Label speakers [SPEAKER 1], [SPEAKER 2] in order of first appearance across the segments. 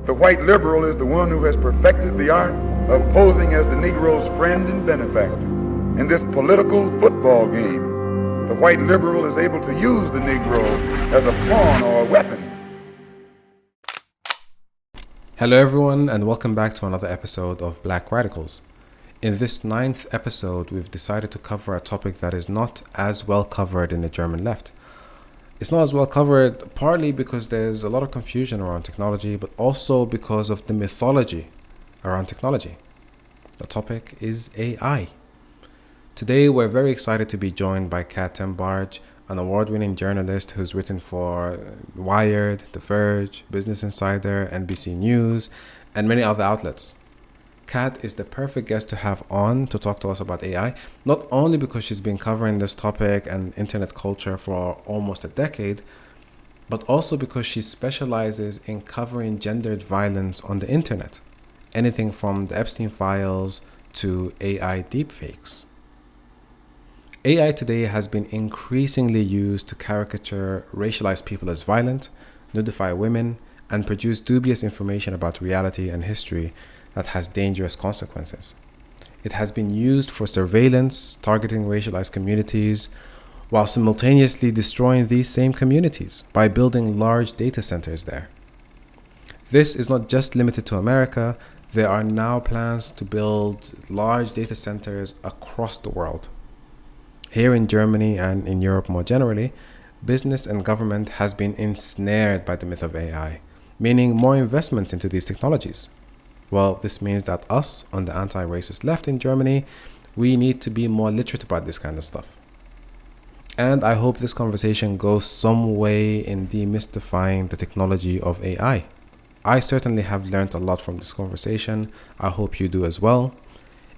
[SPEAKER 1] The white liberal is the one who has perfected the art of posing as the Negro's friend and benefactor. In this political football game, the white liberal is able to use the Negro as a pawn or a weapon.
[SPEAKER 2] Hello everyone, and welcome back to another episode of Black Radicals. In this 9th episode, we've decided to cover a topic that is not as well covered in the German left. It's not as well covered partly because there's a lot of confusion around technology, but also because of the mythology around technology. The topic is AI. Today, we're very excited to be joined by Kat Tenbarge, an award-winning journalist who's written for Wired, The Verge, Business Insider, NBC News, and many other outlets. Kat is the perfect guest to have on to talk to us about AI, not only because she's been covering this topic and internet culture for almost a decade, but also because she specializes in covering gendered violence on the internet. Anything from the Epstein files to AI deepfakes. AI today has been increasingly used to caricature racialized people as violent, nudify women, and produce dubious information about reality and history that has dangerous consequences. It has been used for surveillance, targeting racialized communities, while simultaneously destroying these same communities by building large data centers there. This is not just limited to America. There are now plans to build large data centers across the world. Here in Germany and in Europe more generally, business and government has been ensnared by the myth of AI, meaning more investments into these technologies. Well, this means that us, on the anti-racist left in Germany, we need to be more literate about this kind of stuff. And I hope this conversation goes some way in demystifying the technology of AI. I certainly have learned a lot from this conversation. I hope you do as well.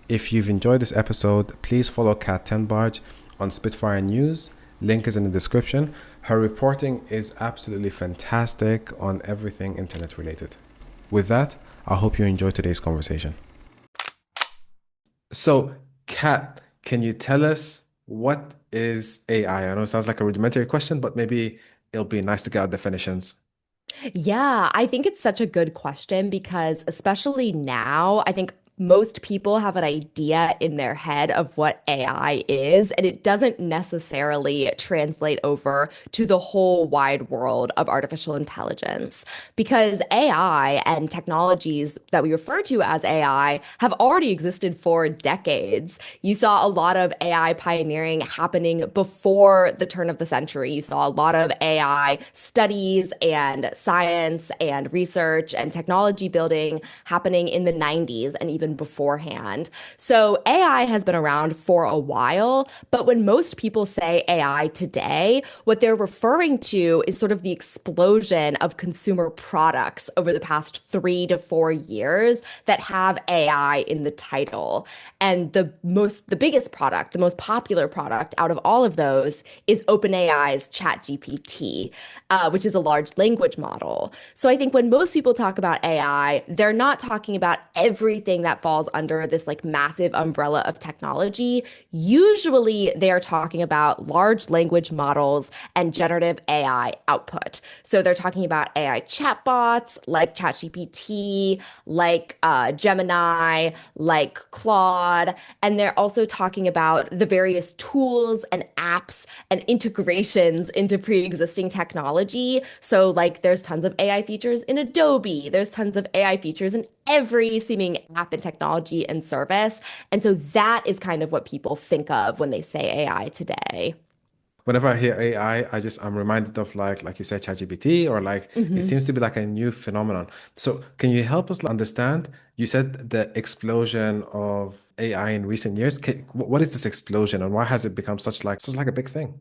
[SPEAKER 2] If you've enjoyed this episode, please follow Kat Tenbarge on Spitfire News. Link is in the description. Her reporting is absolutely fantastic on everything internet related. With that, I hope you enjoy today's conversation. So, Kat, can you tell us what is AI? I know it sounds like a rudimentary question, but maybe it'll be nice to get our definitions.
[SPEAKER 3] Yeah, I think it's such a good question because, especially now, I think most people have an idea in their head of what AI is, and it doesn't necessarily translate over to the whole wide world of artificial intelligence. Because AI and technologies that we refer to as AI have already existed for decades. You saw a lot of AI pioneering happening before the turn of the century. You saw a lot of AI studies and science and research and technology building happening in the 90s and even beforehand. So AI has been around for a while, but when most people say AI today, what they're referring to is sort of the explosion of consumer products over the past 3 to 4 years that have AI in the title. And the biggest product, the most popular product out of all of those is OpenAI's ChatGPT, which is a large language model. So I think when most people talk about AI, they're not talking about everything that falls under this like massive umbrella of technology. Usually they are talking about large language models and generative AI output. So they're talking about AI chatbots like ChatGPT, like Gemini, like Claude, and they're also talking about the various tools and apps and integrations into pre-existing technology. So like there's tons of AI features in Adobe, there's tons of AI features in every seeming app and technology and service. And so that is kind of what people think of when they say AI today.
[SPEAKER 2] Whenever I hear AI, I'm reminded of like you said, ChatGPT, or like it
[SPEAKER 3] Mhm.
[SPEAKER 2] seems to be like a new phenomenon. So can you help us understand? You said the explosion of AI in recent years. What is this explosion and why has it become such like a big thing?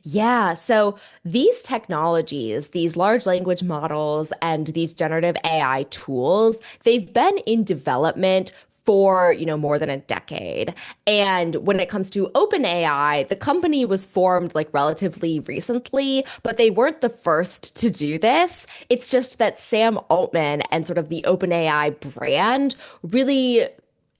[SPEAKER 3] Yeah, so these technologies, these large language models and these generative AI tools, they've been in development for, more than a decade. And when it comes to OpenAI, the company was formed like relatively recently, but they weren't the first to do this. It's just that Sam Altman and sort of the OpenAI brand really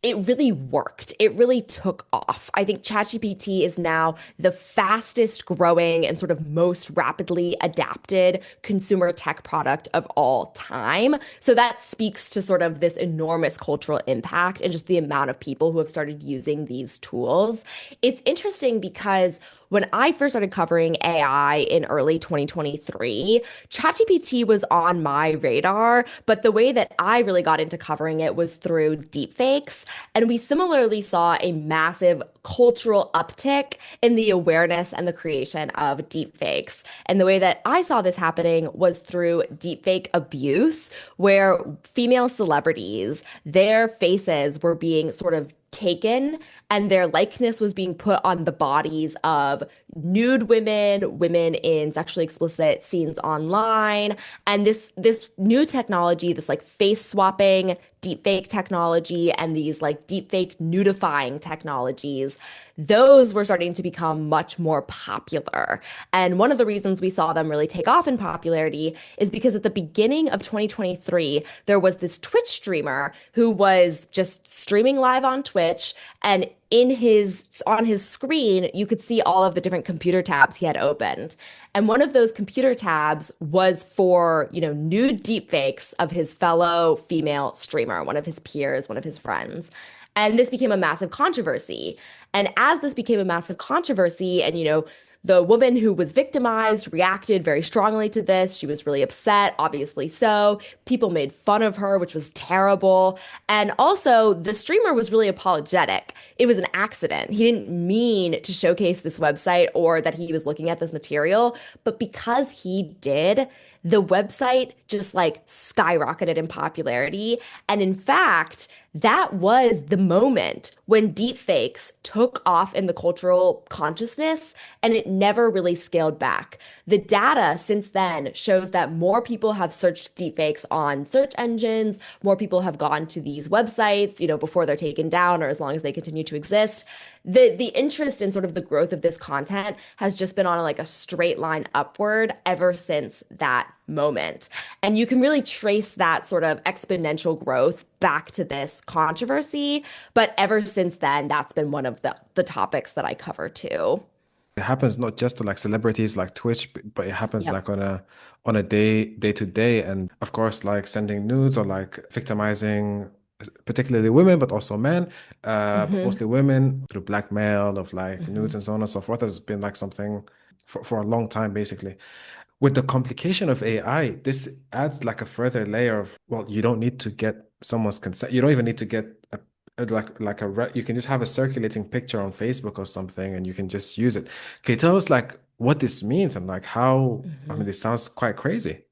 [SPEAKER 3] it really worked. It really took off. I think ChatGPT is now the fastest growing and sort of most rapidly adapted consumer tech product of all time. So that speaks to sort of this enormous cultural impact and just the amount of people who have started using these tools. It's interesting because when I first started covering AI in early 2023, ChatGPT was on my radar, but the way that I really got into covering it was through deepfakes. And we similarly saw a massive cultural uptick in the awareness and the creation of deepfakes. And the way that I saw this happening was through deepfake abuse, where female celebrities, their faces were being sort of taken and their likeness was being put on the bodies of nude women, women in sexually explicit scenes online. And this new technology, this like face swapping deepfake technology and these like deepfake nudifying technologies, those were starting to become much more popular. And one of the reasons we saw them really take off in popularity is because at the beginning of 2023, there was this Twitch streamer who was just streaming live on Twitch, and on his screen you could see all of the different computer tabs he had opened, and one of those computer tabs was for nude deepfakes of his fellow female streamer, one of his peers, one of his friends. And this became a massive controversy. And as this became a massive controversy, and the woman who was victimized reacted very strongly to this. She was really upset, obviously so. People made fun of her, which was terrible. And also, the streamer was really apologetic. It was an accident. He didn't mean to showcase this website or that he was looking at this material. But because he did, the website just like skyrocketed in popularity. And in fact, that was the moment when deepfakes took off in the cultural consciousness, and it never really scaled back. The data since then shows that more people have searched deepfakes on search engines, more people have gone to these websites, before they're taken down or as long as they continue to exist. The interest in sort of the growth of this content has just been on like a straight line upward ever since that moment. And you can really trace that sort of exponential growth back to this controversy. But ever since then, that's been one of the topics that I cover too.
[SPEAKER 2] It happens not just to like celebrities like Twitch, but it happens
[SPEAKER 3] Yep.
[SPEAKER 2] like on a day to day, and of course like sending nudes or like victimizing particularly women, but also men, but
[SPEAKER 3] Hmm.
[SPEAKER 2] mostly women through blackmail of like nudes
[SPEAKER 3] Hmm.
[SPEAKER 2] and so on and so forth has been like something for a long time basically. With the complication of AI, this adds like a further layer of, well, you don't need to get someone's consent. You don't even need to get you can just have a circulating picture on Facebook or something and you can just use it. Can you tell us like what this means and like how, I mean,
[SPEAKER 3] Hmm.
[SPEAKER 2] this sounds quite crazy.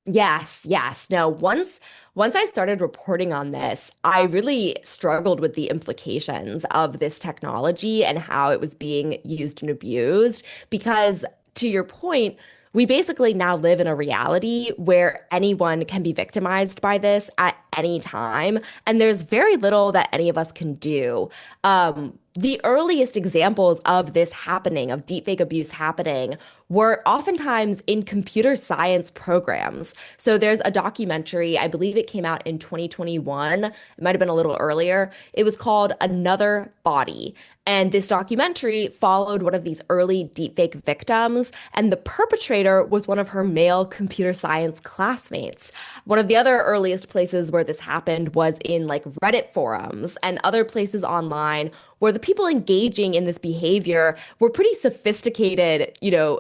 [SPEAKER 3] Yes, yes. No, once I started reporting on this, I really struggled with the implications of this technology and how it was being used and abused because to your point, we basically now live in a reality where anyone can be victimized by this at any time, and there's very little that any of us can do. The earliest examples of this happening, of deepfake abuse happening, were oftentimes in computer science programs. So there's a documentary, I believe it came out in 2021. It might have been a little earlier. It was called Another Body. And this documentary followed one of these early deepfake victims, and the perpetrator was one of her male computer science classmates. One of the other earliest places where this happened was in like Reddit forums and other places online where the people engaging in this behavior were pretty sophisticated,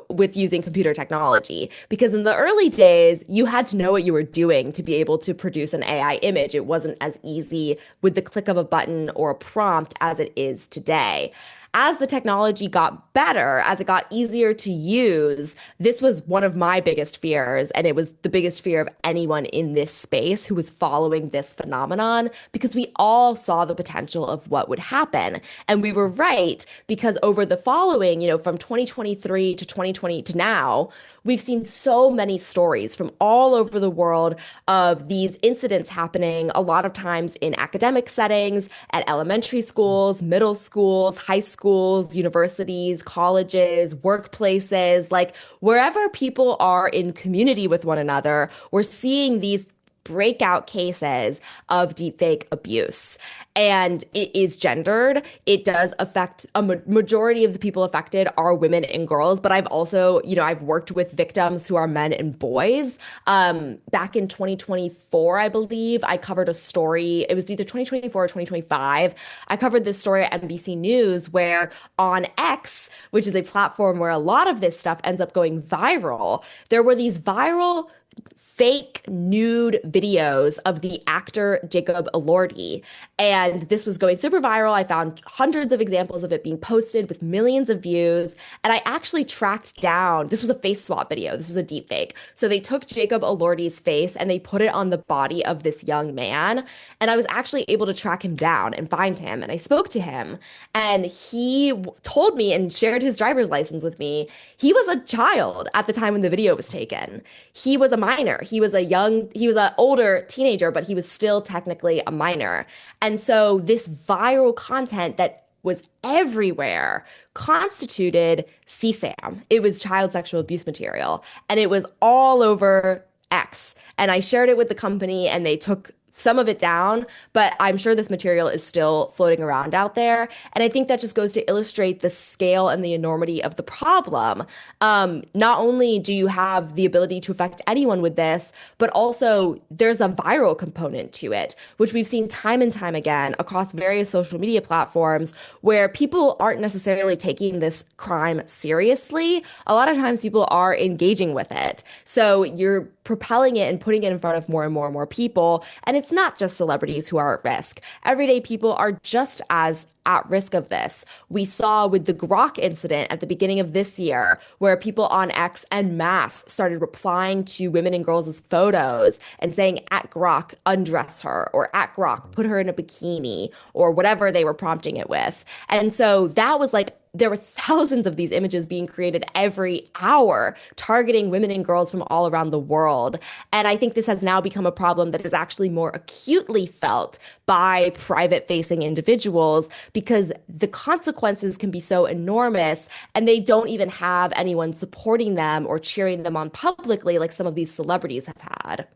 [SPEAKER 3] with using computer technology. Because in the early days, you had to know what you were doing to be able to produce an AI image. It wasn't as easy with the click of a button or a prompt as it is today. As the technology got better, as it got easier to use, this was one of my biggest fears. And it was the biggest fear of anyone in this space who was following this phenomenon because we all saw the potential of what would happen. And we were right because over the following, from 2023 to 2020 to now, we've seen so many stories from all over the world of these incidents happening, a lot of times in academic settings, at elementary schools, middle schools, high schools, universities, colleges, workplaces, like wherever people are in community with one another, we're seeing these breakout cases of deepfake abuse. And it is gendered. It does affect a majority of the people affected are women and girls. But I've also, I've worked with victims who are men and boys. Back in 2024, I believe, I covered a story. It was either 2024 or 2025. I covered this story at NBC News where on X, which is a platform where a lot of this stuff ends up going viral, there were these viral fake nude videos of the actor Jacob Elordi. And this was going super viral. I found hundreds of examples of it being posted with millions of views. And I actually tracked down, this was a face swap video. This was a deep fake. So they took Jacob Elordi's face and they put it on the body of this young man. And I was actually able to track him down and find him. And I spoke to him and he told me and shared his driver's license with me. He was a child at the time when the video was taken. He was a minor. He was an older teenager, but he was still technically a minor. And so this viral content that was everywhere constituted CSAM. It was child sexual abuse material, and it was all over X. And I shared it with the company, and they took some of it down, but I'm sure this material is still floating around out there. And I think that just goes to illustrate the scale and the enormity of the problem. Not only do you have the ability to affect anyone with this, but also there's a viral component to it, which we've seen time and time again across various social media platforms where people aren't necessarily taking this crime seriously. A lot of times people are engaging with it. So you're propelling it and putting it in front of more and more and more people. And it's not just celebrities who are at risk. Everyday people are just as at risk of this. We saw with the Grok incident at the beginning of this year, where people on X en masse started replying to women and girls' photos and saying, at Grok, undress her, or at Grok, put her in a bikini, or whatever they were prompting it with. And so that was like, there were thousands of these images being created every hour, targeting women and girls from all around the world. And I think this has now become a problem that is actually more acutely felt by private-facing individuals because the consequences can be so enormous and they don't even have anyone supporting them or cheering them on publicly like some of these celebrities have had.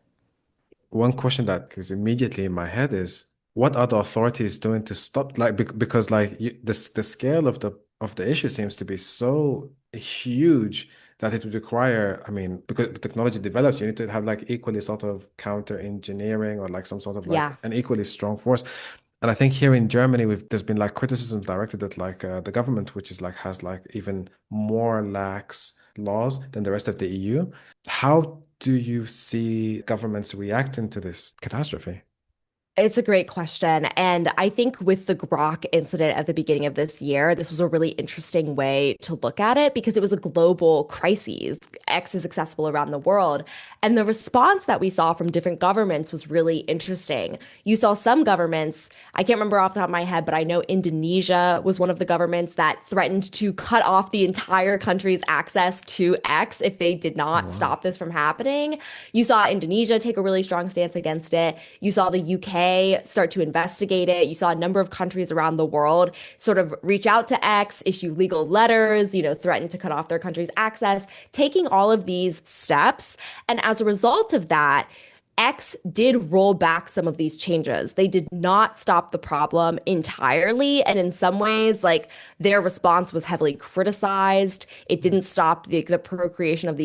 [SPEAKER 2] One question that is immediately in my head is, what are the authorities doing to stop? Like, because like the scale of the issue seems to be so huge that it would require, I mean, because technology develops, you need to have like equally sort of counter engineering or like some sort of like
[SPEAKER 3] Yeah.
[SPEAKER 2] an equally strong force. And I think here in Germany, there's been like criticisms directed at like the government, which is like has like even more lax laws than the rest of the EU. How do you see governments reacting to this catastrophe?
[SPEAKER 3] It's a great question. And I think with the Grok incident at the beginning of this year, this was a really interesting way to look at it because it was a global crisis. X is accessible around the world. And the response that we saw from different governments was really interesting. You saw some governments, I can't remember off the top of my head, but I know Indonesia was one of the governments that threatened to cut off the entire country's access to X if they did not
[SPEAKER 2] Wow.
[SPEAKER 3] stop this from happening. You saw Indonesia take a really strong stance against it. You saw the UK start to investigate it. You saw a number of countries around the world sort of reach out to X, issue legal letters, threaten to cut off their country's access, taking all of these steps. And as a result of that, X did roll back some of these changes. They did not stop the problem entirely. And in some ways, like their response was heavily criticized. It didn't stop the proliferation of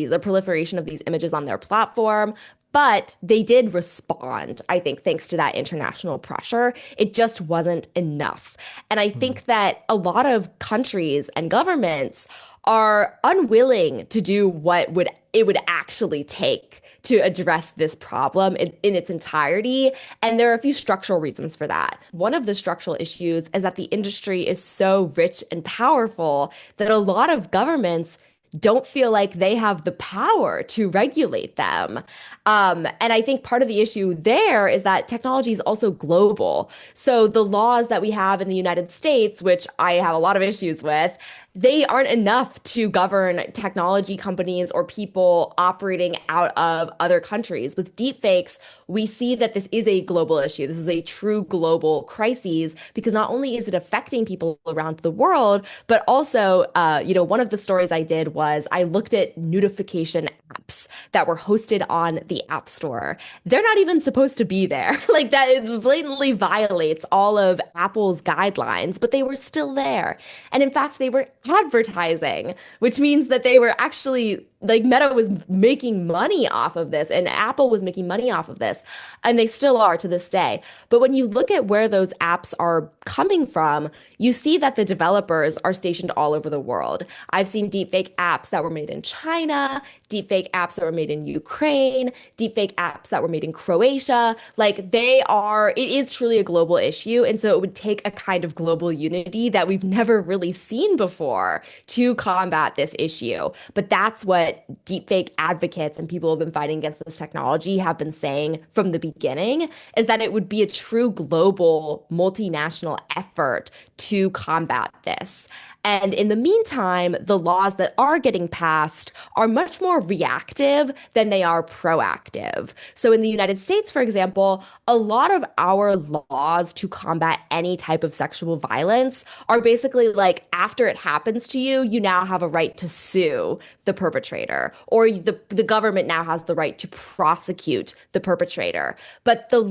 [SPEAKER 3] these images on their platform. But they did respond, I think, thanks to that international pressure. It just wasn't enough. And I think that a lot of countries and governments are unwilling to do what it would actually take to address this problem in its entirety. And there are a few structural reasons for that. One of the structural issues is that the industry is so rich and powerful that a lot of governments don't feel like they have the power to regulate them. And I think part of the issue there is that technology is also global. So the laws that we have in the United States, which I have a lot of issues with, they aren't enough to govern technology companies or people operating out of other countries. With deepfakes, we see that this is a global issue. This is a true global crisis because not only is it affecting people around the world, but also, one of the stories I did was I looked at notification apps that were hosted on the App Store. They're not even supposed to be there. Like that it blatantly violates all of Apple's guidelines, but they were still there. And in fact, they were advertising, which means that they were actually like Meta was making money off of this and Apple was making money off of this. And they still are to this day. But when you look at where those apps are coming from, you see that the developers are stationed all over the world. I've seen deepfake apps that were made in China, deepfake apps that were made in Ukraine, deepfake apps that were made in Croatia. Like it is truly a global issue. And so it would take a kind of global unity that we've never really seen before to combat this issue. But that's what deepfake advocates and people who have been fighting against this technology have been saying from the beginning is that it would be a true global multinational effort to combat this. And in the meantime, the laws that are getting passed are much more reactive than they are proactive. So in the United States, for example, a lot of our laws to combat any type of sexual violence are basically like after it happens to you, you now have a right to sue the perpetrator, or the government now has the right to prosecute the perpetrator. But those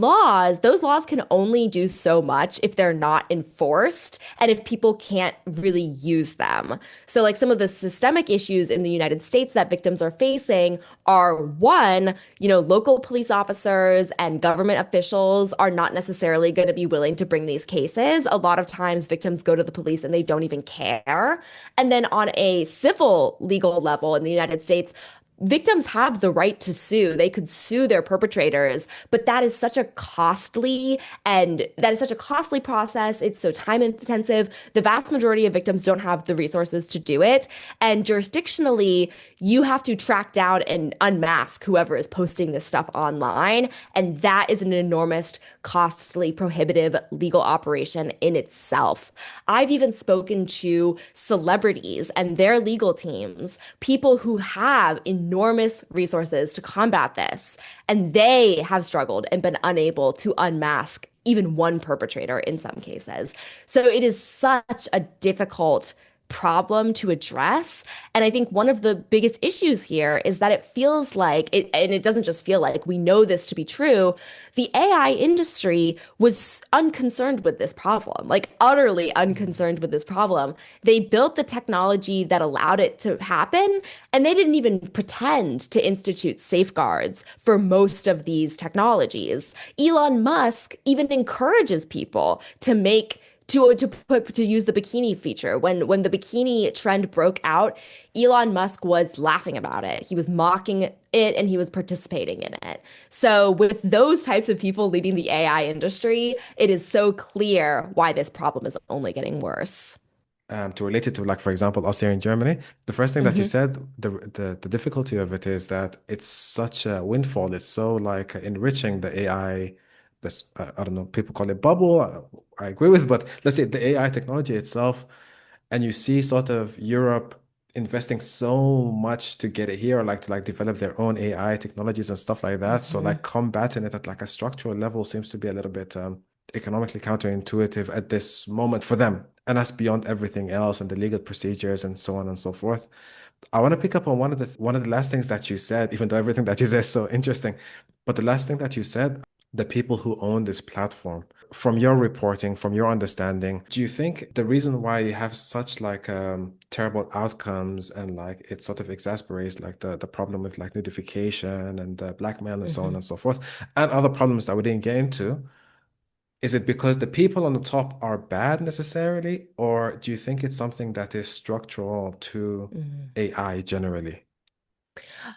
[SPEAKER 3] laws can only do so much if they're not enforced and if people can't really use them. So, like some of the systemic issues in the United States that victims are facing are one, local police officers and government officials are not necessarily going to be willing to bring these cases. A lot of times, victims go to the police and they don't even care. And then on a civil legal level in the United States, victims have the right to sue. They could sue their perpetrators, but that is such a costly process. It's so time intensive. The vast majority of victims don't have the resources to do it. And jurisdictionally, you have to track down and unmask whoever is posting this stuff online. And that is an enormous, costly, prohibitive legal operation in itself. I've even spoken to celebrities and their legal teams, people who have enormous resources to combat this, and they have struggled and been unable to unmask even one perpetrator in some cases. So it is such a difficult problem to address. And I think one of the biggest issues here is that it feels like it, and it doesn't just feel like, we know this to be true. The AI industry was unconcerned with this problem, like utterly unconcerned with this problem. They built the technology that allowed it to happen, and they didn't even pretend to institute safeguards for most of these technologies. Elon Musk even encourages people to use the bikini feature. When the bikini trend broke out, Elon Musk was laughing about it. He was mocking it and he was participating in it. So with those types of people leading the AI industry, it is so clear why this problem is only getting worse.
[SPEAKER 2] To relate it to, like, for example, us here in Germany, the first thing that you
[SPEAKER 3] Hmm.
[SPEAKER 2] said, the difficulty of it is that it's such a windfall. It's so like enriching the AI. This I don't know, people call it bubble. I agree with, but let's say the AI technology itself, and you see sort of Europe investing so much to get it here, like to like develop their own AI technologies and stuff like that. So
[SPEAKER 3] Hmm.
[SPEAKER 2] like combating it at like a structural level seems to be a little bit economically counterintuitive at this moment for them. And that's beyond everything else and the legal procedures and so on and so forth. I want to pick up on one of the last things that you said, even though everything that you said is so interesting. But the last thing that you said, the people who own this platform, from your reporting, from your understanding, do you think the reason why you have such like terrible outcomes and like it sort of exasperates like the problem with like notification and blackmail and so on
[SPEAKER 3] Hmm.
[SPEAKER 2] and so forth, and other problems that we didn't get into? Is it because the people on the top are bad necessarily, or do you think it's something that is structural to
[SPEAKER 3] Hmm.
[SPEAKER 2] AI generally?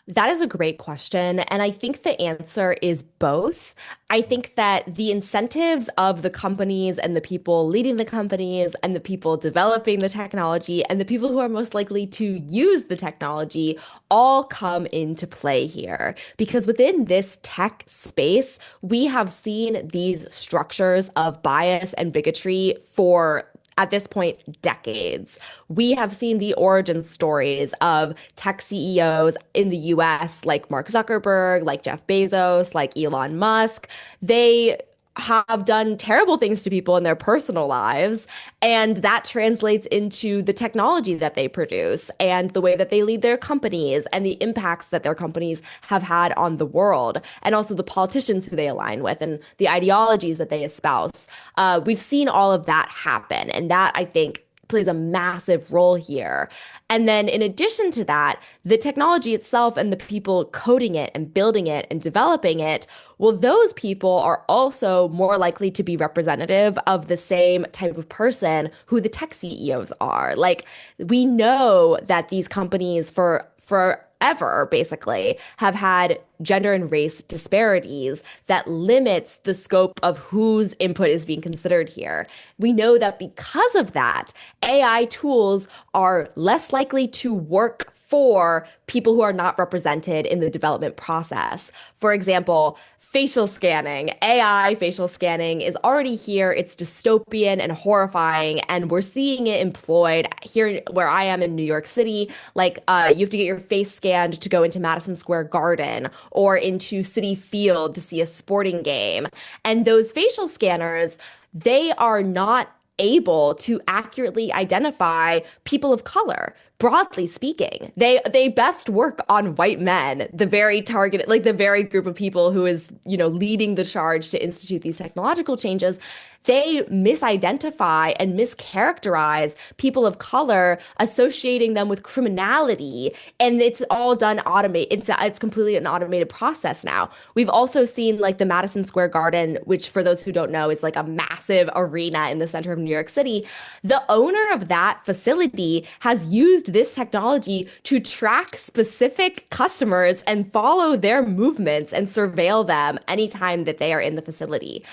[SPEAKER 3] That is a great question. And I think the answer is both. I think that the incentives of the companies and the people leading the companies and the people developing the technology and the people who are most likely to use the technology all come into play here. Because within this tech space, we have seen these structures of bias and bigotry for at this point, decades. We have seen the origin stories of tech CEOs in the US, like Mark Zuckerberg, like Jeff Bezos, like Elon Musk. They have done terrible things to people in their personal lives. And that translates into the technology that they produce and the way that they lead their companies and the impacts that their companies have had on the world, and also the politicians who they align with and the ideologies that they espouse. We've seen all of that happen. And that, I think, plays a massive role here. And then in addition to that, the technology itself and the people coding it and building it and developing it, well, those people are also more likely to be representative of the same type of person who the tech CEOs are. Like, we know that these companies forever basically have had gender and race disparities that limits the scope of whose input is being considered here. We know that because of that, AI tools are less likely to work for people who are not represented in the development process. For example, facial scanning, AI facial scanning is already here. It's dystopian and horrifying, and we're seeing it employed here where I am in New York City. Like, you have to get your face scanned to go into Madison Square Garden or into Citi Field to see a sporting game. And those facial scanners, they are not able to accurately identify people of color. Broadly speaking, they best work on white men, the very targeted, like the very group of people who is, leading the charge to institute these technological changes. They misidentify and mischaracterize people of color, associating them with criminality, and it's all done automate. It's completely an automated process now. We've also seen like the Madison Square Garden, which for those who don't know is like a massive arena in the center of New York City. The owner of that facility has used this technology to track specific customers and follow their movements and surveil them anytime that they are in the facility.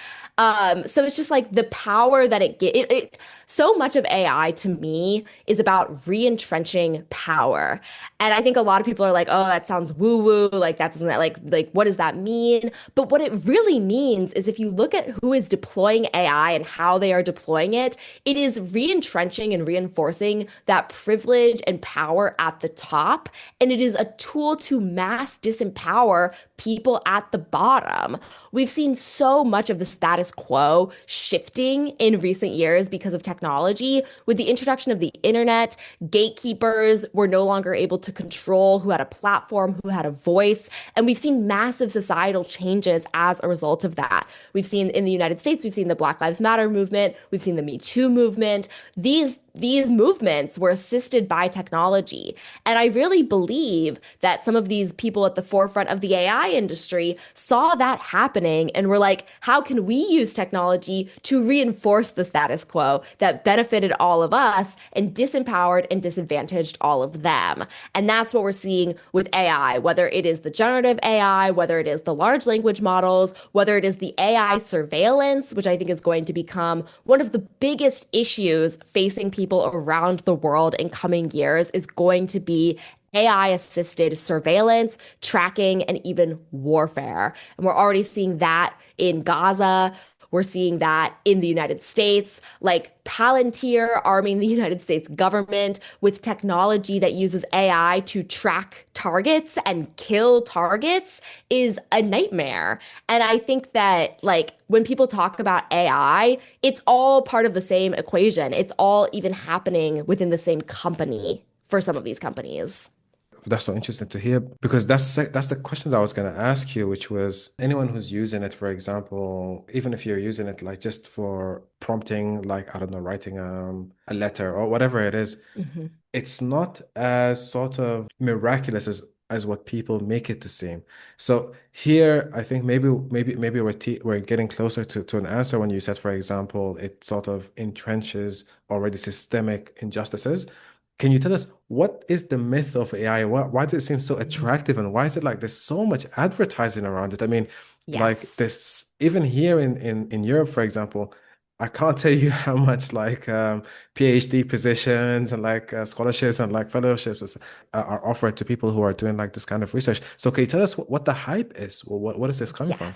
[SPEAKER 3] So it's just like the power that so much of AI to me is about re-entrenching power. And I think a lot of people are like, oh, that sounds woo-woo. Like that doesn't like what does that mean? But what it really means is if you look at who is deploying AI and how they are deploying it, it is re-entrenching and reinforcing that privilege and power at the top. And it is a tool to mass disempower people at the bottom. We've seen so much of the status quo shifting in recent years because of technology. With the introduction of the internet, gatekeepers were no longer able to control who had a platform, who had a voice. And we've seen massive societal changes as a result of that. We've seen in the United States, we've seen the Black Lives Matter movement, we've seen the Me Too movement. These movements were assisted by technology. And I really believe that some of these people at the forefront of the AI industry saw that happening and were like, how can we use technology to reinforce the status quo that benefited all of us and disempowered and disadvantaged all of them? And that's what we're seeing with AI, whether it is the generative AI, whether it is the large language models, whether it is the AI surveillance, which I think is going to become one of the biggest issues facing people around the world in coming years, is going to be AI assisted surveillance, tracking, and even warfare. And we're already seeing that in Gaza. We're seeing that in the United States, like Palantir arming the United States government with technology that uses AI to track targets and kill targets is a nightmare. And I think that, like, when people talk about AI, it's all part of the same equation. It's all even happening within the same company for some of these companies.
[SPEAKER 2] That's so interesting to hear because that's the questions I was going to ask you, which was anyone who's using it, for example, even if you're using it like just for prompting, like I don't know, writing a letter or whatever it is,
[SPEAKER 3] Mhm.
[SPEAKER 2] it's not as sort of miraculous as what people make it to seem. So here, I think maybe we're getting closer to an answer when you said, for example, it sort of entrenches already systemic injustices. Can you tell us what is the myth of AI? Why does it seem so
[SPEAKER 3] Mhm.
[SPEAKER 2] attractive, and why is it like there's so much advertising around it? I mean, like
[SPEAKER 3] Yes.
[SPEAKER 2] this, even here in Europe, for example, I can't tell you how much like PhD positions and like scholarships and like fellowships are offered to people who are doing like this kind of research. So can you tell us what the hype is? What is this coming from?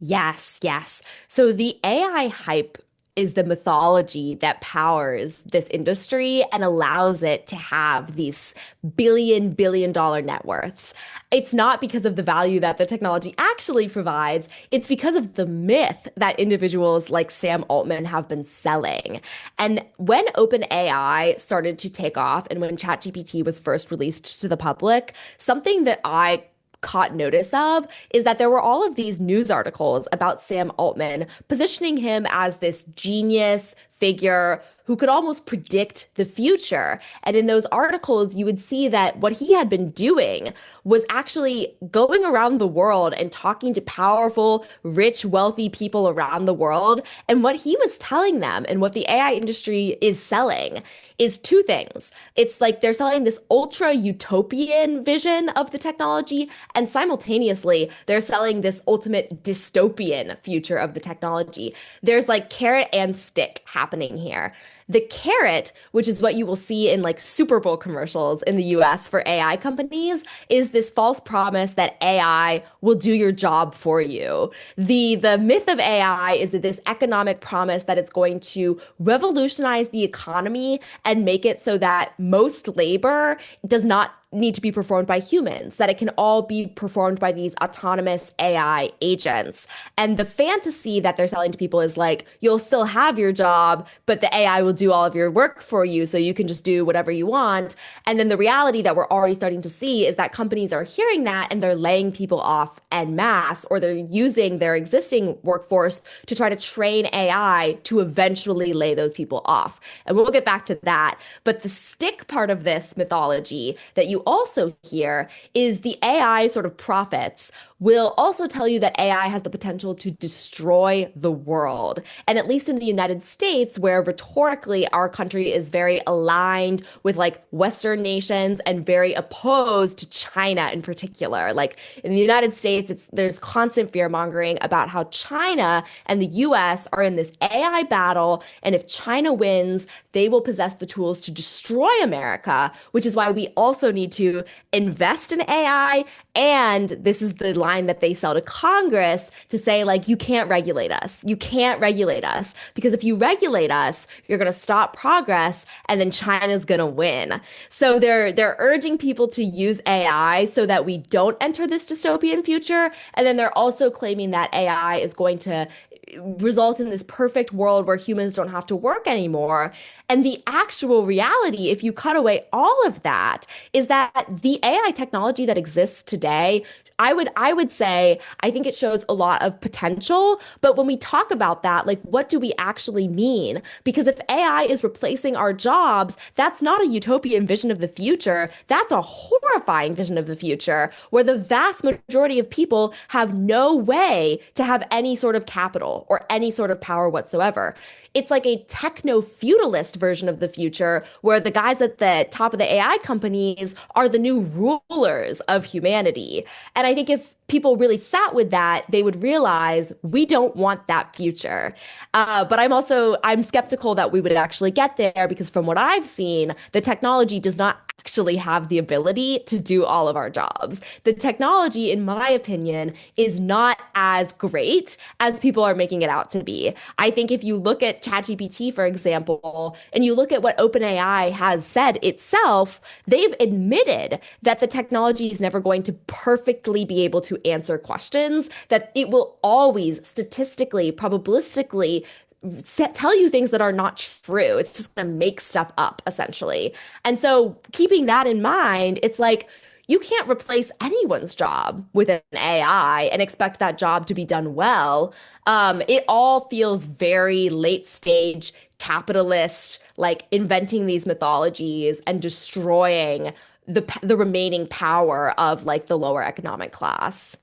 [SPEAKER 3] Yes. Yes. So the AI hype is the mythology that powers this industry and allows it to have these billion dollar net worths. It's not because of the value that the technology actually provides. It's because of the myth that individuals like Sam Altman have been selling. And when OpenAI started to take off and when ChatGPT was first released to the public, something that I caught notice of is that there were all of these news articles about Sam Altman positioning him as this genius figure who could almost predict the future. And in those articles, you would see that what he had been doing was actually going around the world and talking to powerful, rich, wealthy people around the world. And what he was telling them and what the AI industry is selling is two things. It's like they're selling this ultra utopian vision of the technology, and simultaneously, they're selling this ultimate dystopian future of the technology. There's like carrot and stick happening here. The carrot, which is what you will see in like Super Bowl commercials in the US for AI companies, is this false promise that AI will do your job for you. The myth of AI is that this economic promise that it's going to revolutionize the economy and make it so that most labor does not need to be performed by humans, that it can all be performed by these autonomous AI agents. And the fantasy that they're selling to people is like, you'll still have your job, but the AI will do all of your work for you, so you can just do whatever you want. And then the reality that we're already starting to see is that companies are hearing that and they're laying people off en masse, or they're using their existing workforce to try to train AI to eventually lay those people off. And we'll get back to that. But the stick part of this mythology that you also hear is the AI sort of prophets will also tell you that AI has the potential to destroy the world. And at least in the United States, where rhetorically our country is very aligned with like Western nations and very opposed to China in particular. Like in the United States, there's constant fear mongering about how China and the US are in this AI battle. And if China wins, they will possess the tools to destroy America, which is why we also need to invest in AI. And this is the line that they sell to Congress to say, like, you can't regulate us. You can't regulate us because if you regulate us, you're going to stop progress and then China's going to win. So they're urging people to use AI so that we don't enter this dystopian future. And then they're also claiming that AI is going to result in this perfect world where humans don't have to work anymore. And the actual reality, if you cut away all of that, is that the AI technology that exists today, I would say I think it shows a lot of potential. But when we talk about that, like what do we actually mean? Because if AI is replacing our jobs, that's not a utopian vision of the future. That's a horrifying vision of the future where the vast majority of people have no way to have any sort of capital or any sort of power whatsoever. It's like a techno feudalist version of the future where the guys at the top of the AI companies are the new rulers of humanity. And I think if people really sat with that, they would realize we don't want that future. But I'm skeptical that we would actually get there because from what I've seen, the technology does not actually have the ability to do all of our jobs. The technology, in my opinion, is not as great as people are making it out to be. I think if you look at ChatGPT, for example, and you look at what OpenAI has said itself, they've admitted that the technology is never going to perfectly be able to answer questions, that it will always statistically, probabilistically tell you things that are not true. It's just going to make stuff up, essentially. And so, keeping that in mind, it's like you can't replace anyone's job with an AI and expect that job to be done well. It all feels very late stage capitalist, like inventing these mythologies and destroying the remaining power of like the lower economic class.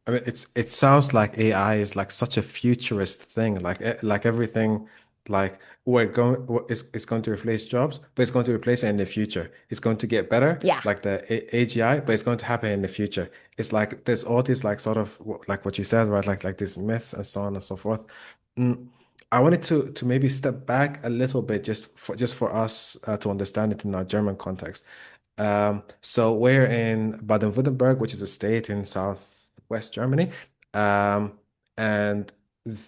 [SPEAKER 2] I mean, it sounds like AI is like such a futurist thing, like everything, like it's going to replace jobs, but it's going to replace it in the future. It's going to get better,
[SPEAKER 3] Yeah.
[SPEAKER 2] like the AGI, but it's going to happen in the future. It's like there's all these like sort of like what you said, right? Like these myths and so on and so forth. Mm, I wanted to maybe step back a little bit just for us to understand it in our German context. So we're in Baden-Württemberg, which is a state in southwest Germany. Um, and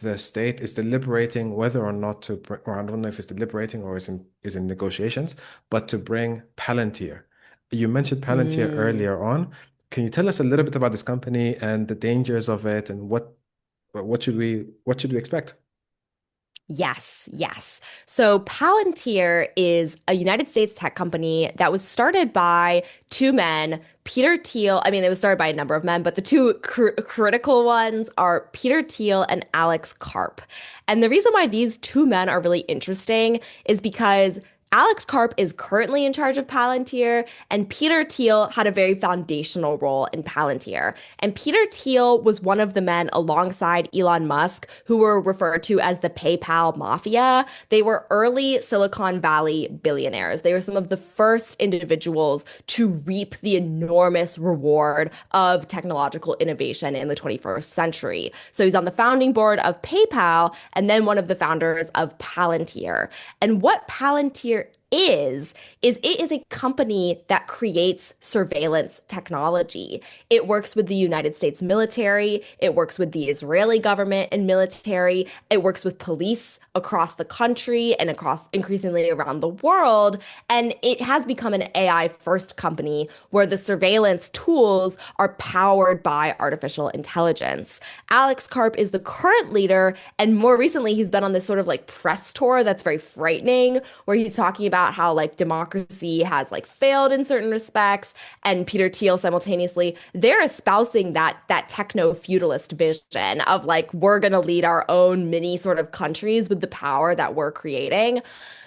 [SPEAKER 2] the state is deliberating whether or not to bring, or I don't know if it's deliberating or is in negotiations, but to bring Palantir. You mentioned Palantir
[SPEAKER 3] Mm.
[SPEAKER 2] earlier on. Can you tell us a little bit about this company and the dangers of it and what should we expect?
[SPEAKER 3] Yes, yes. So Palantir is a United States tech company that was started by two men, Peter Thiel. I mean, it was started by a number of men, but the two critical ones are Peter Thiel and Alex Karp. And the reason why these two men are really interesting is because Alex Karp is currently in charge of Palantir, and Peter Thiel had a very foundational role in Palantir. And Peter Thiel was one of the men alongside Elon Musk who were referred to as the PayPal mafia. They were early Silicon Valley billionaires. They were some of the first individuals to reap the enormous reward of technological innovation in the 21st century. So he's on the founding board of PayPal and then one of the founders of Palantir. And what Palantir is it is a company that creates surveillance technology. It works with the United States military, it works with the Israeli government and military, it works with police across the country and across increasingly around the world, and it has become an AI first company where the surveillance tools are powered by artificial intelligence. Alex Karp is the current leader, and more recently he's been on this sort of like press tour that's very frightening, where he's talking about how like democracy has like failed in certain respects, and Peter Thiel simultaneously they're espousing that techno feudalist vision of like we're going to lead our own mini sort of countries with the power that we're creating.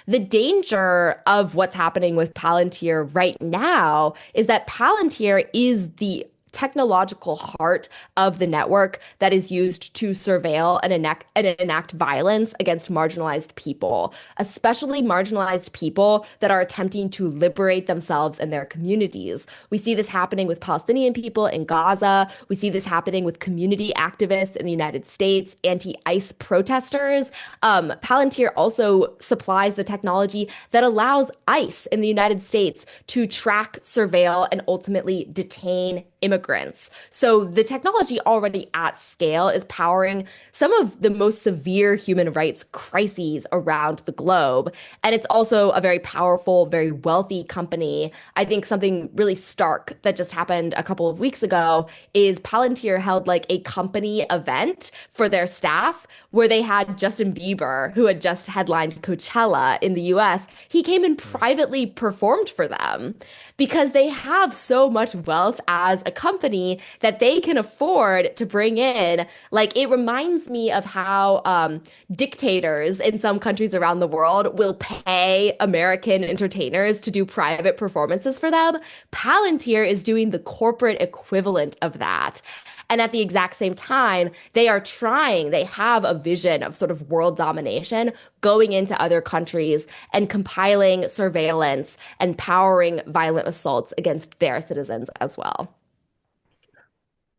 [SPEAKER 3] The danger of what's happening with Palantir right now is that Palantir is the technological heart of the network that is used to surveil and enact violence against marginalized people, especially marginalized people that are attempting to liberate themselves and their communities. We see this happening with Palestinian people in Gaza. We see this happening with community activists in the United States, anti-ICE protesters. Palantir also supplies the technology that allows ICE in the United States to track, surveil, and ultimately detain immigrants. So the technology already at scale is powering some of the most severe human rights crises around the globe. And it's also a very powerful, very wealthy company. I think something really stark that just happened a couple of weeks ago is Palantir held like a company event for their staff where they had Justin Bieber, who had just headlined Coachella in the US. He came and privately performed for them because they have so much wealth as a company that they can afford to bring in. Like it reminds me of how dictators in some countries around the world will pay American entertainers to do private performances for them. Palantir is doing the corporate equivalent of that. And at the exact same time, they have a vision of sort of world domination going into other countries and compiling surveillance and powering violent assaults against their citizens as well.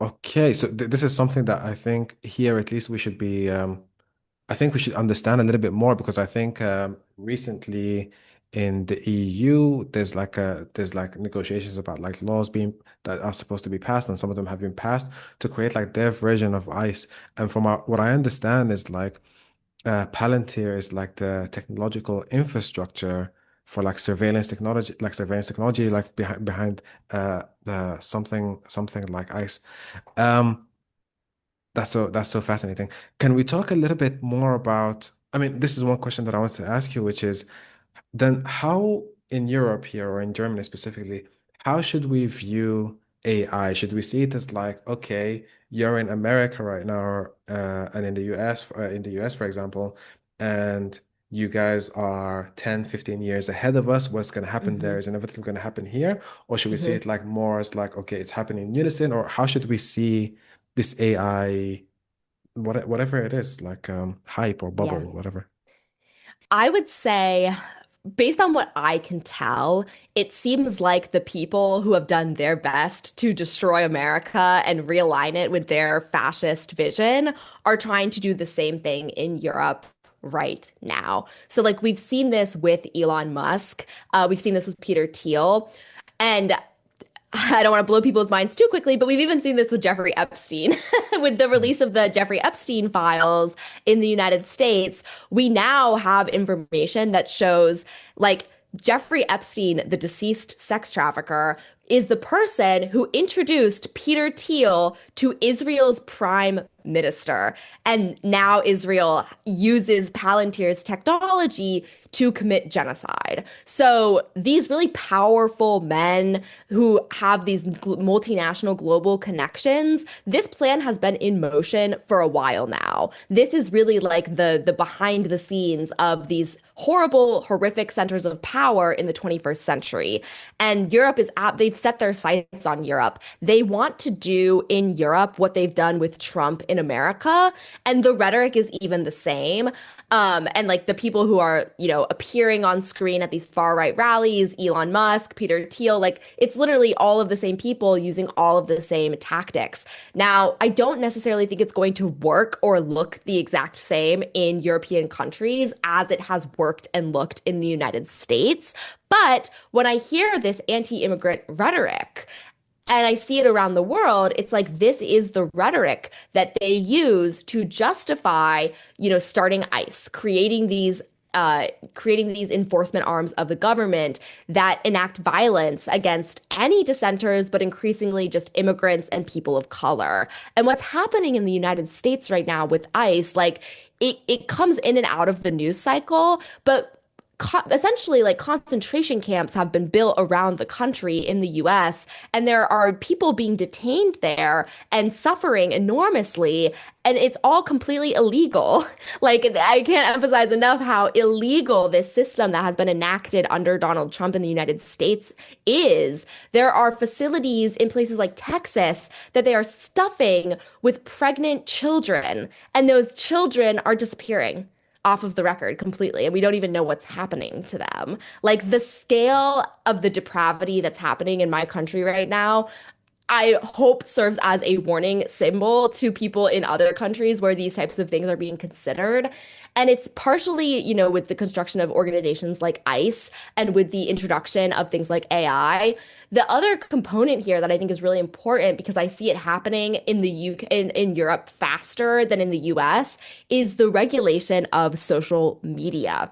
[SPEAKER 2] Okay, so this is something that I think here at least I think we should understand a little bit more because I think recently in the EU there's like negotiations about like laws being that are supposed to be passed and some of them have been passed to create like their version of ICE. And from what I understand is like Palantir is like the technological infrastructure for like surveillance technology like behind the something like ICE. Um, that's so fascinating. Can we talk a little bit more about, I mean, this is one question that I want to ask you, which is then how in Europe here or in Germany specifically, how should we view AI? Should we see it as like, okay, you're in America right now, and in the US, for example, and you guys are 10, 15 years ahead of us. What's going to happen there
[SPEAKER 3] Hmm.
[SPEAKER 2] is inevitably going to happen here. Or should we see
[SPEAKER 3] Hmm.
[SPEAKER 2] it like more as like, okay, it's happening in unison, or how should we see this AI, whatever it is, like hype or bubble
[SPEAKER 3] Yeah.
[SPEAKER 2] or whatever?
[SPEAKER 3] I would say, based on what I can tell, it seems like the people who have done their best to destroy America and realign it with their fascist vision are trying to do the same thing in Europe right now. So, like, we've seen this with Elon Musk, we've seen this with Peter Thiel. And I don't want to blow people's minds too quickly, but we've even seen this with Jeffrey Epstein. With the
[SPEAKER 2] Mm.
[SPEAKER 3] release of the Jeffrey Epstein files in the United States, we now have information that shows like Jeffrey Epstein, the deceased sex trafficker, is the person who introduced Peter Thiel to Israel's prime minister. And now Israel uses Palantir's technology to commit genocide. So these really powerful men who have these multinational global connections, this plan has been in motion for a while now. This is really like the behind the scenes of these horrible, horrific centers of power in the 21st century. And Europe is at, they've set their sights on Europe. They want to do in Europe what they've done with Trump in America. And the rhetoric is even the same. And like the people who are, appearing on screen at these far right rallies, Elon Musk, Peter Thiel, like it's literally all of the same people using all of the same tactics. Now, I don't necessarily think it's going to work or look the exact same in European countries as it has worked and looked in the United States. But when I hear this anti-immigrant rhetoric, and I see it around the world, it's like this is the rhetoric that they use to justify, starting ICE, creating these enforcement arms of the government that enact violence against any dissenters, but increasingly just immigrants and people of color. And what's happening in the United States right now with ICE, like it comes in and out of the news cycle, but essentially like concentration camps have been built around the country in the US, and there are people being detained there and suffering enormously, and it's all completely illegal. Like I can't emphasize enough how illegal this system that has been enacted under Donald Trump in the United States is. There are facilities in places like Texas that they are stuffing with pregnant children, and those children are disappearing off of the record completely, and we don't even know what's happening to them. Like the scale of the depravity that's happening in my country right now, I hope serves as a warning symbol to people in other countries where these types of things are being considered. And it's partially, with the construction of organizations like ICE and with the introduction of things like AI. The other component here that I think is really important because I see it happening in the UK in Europe faster than in the US is the regulation of social media.